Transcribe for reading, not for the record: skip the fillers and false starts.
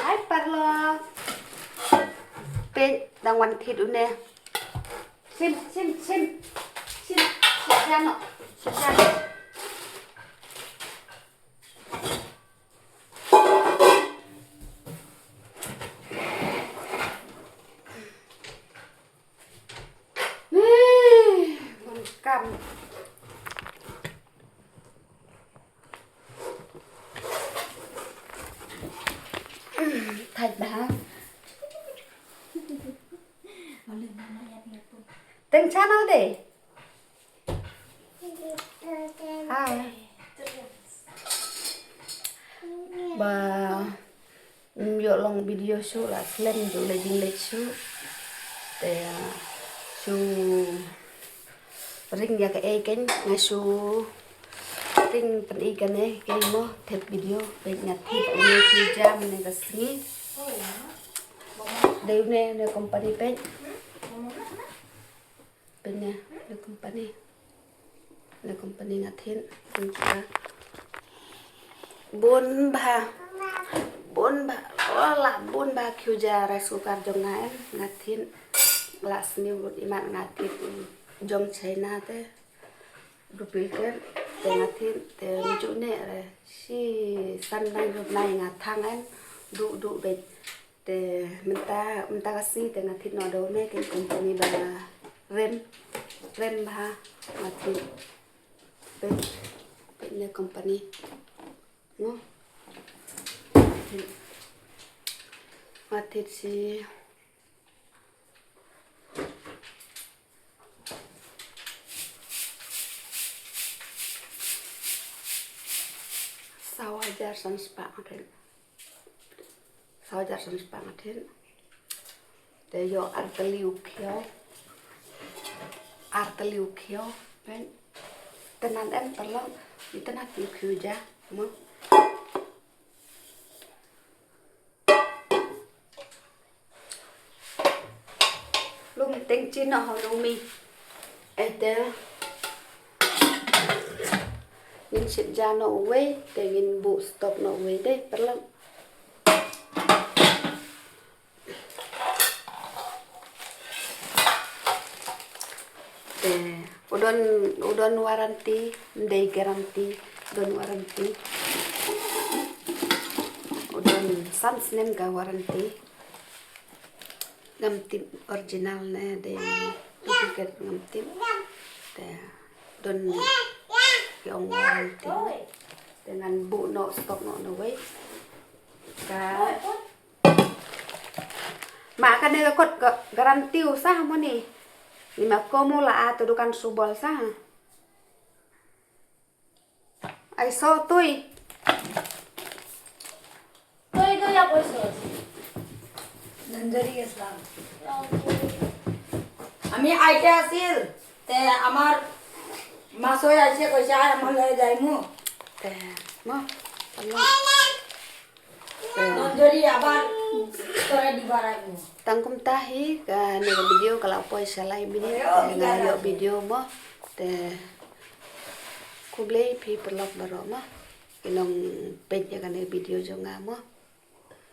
Hai paralok. Pe đangวันthịt u nè. Sim. Ra nọ. Ra. Cầm. Thật đã. Tên cha nào để? Bà yo long video show là lên rồi là ding lệch show để show ring ya cái kênh ngay show ring pen ikan cái mo thật video về nhặt thịt ở nơi khi jam này cái gì đây nè company page bên nè company nhặt thịt chúng bốn ba kêu ra rice cooker trong này ngắt thịt là sniu một iman ngắt thịt trong China thế duplicate te ngắt thịt te chỗ này là si san này lúc này ngắt thang em đủ để te mình ta cái si te ngắt thịt nó đâu này cái company bà rem ba ngắt thịt bên này company no ngắt thịt si 6,000 sepak ngaten. 6,000 sepak ngaten. Để yo arteliu kio ben tenan em paralok itenat kio ja mo lum teng chin no ho mi ete nhìn sit ja no we te nhìn bu stop no we de paralok udon warranty ndey garanti udon warranty udon sans nem ga warranty ngam tim original ne de duplicate ngam tim te udon yang warranty dengan bu no stok no we ka maka ne kot garanti usah mo ni lima komo lah atau dukan subol sah ai so tui ya bosos Nanjari Islam আমি আইতে আছিল তে আমার মাসই আছে কইছে আর আমার লয়ে যাইমু te mo Nanjari আবার তোরে দিবার আইমু tangkum tahi ka nega video kalau poi salai bini ngayo video mo te kublei pi perlok baro mo inong page ka nega video jo nga mo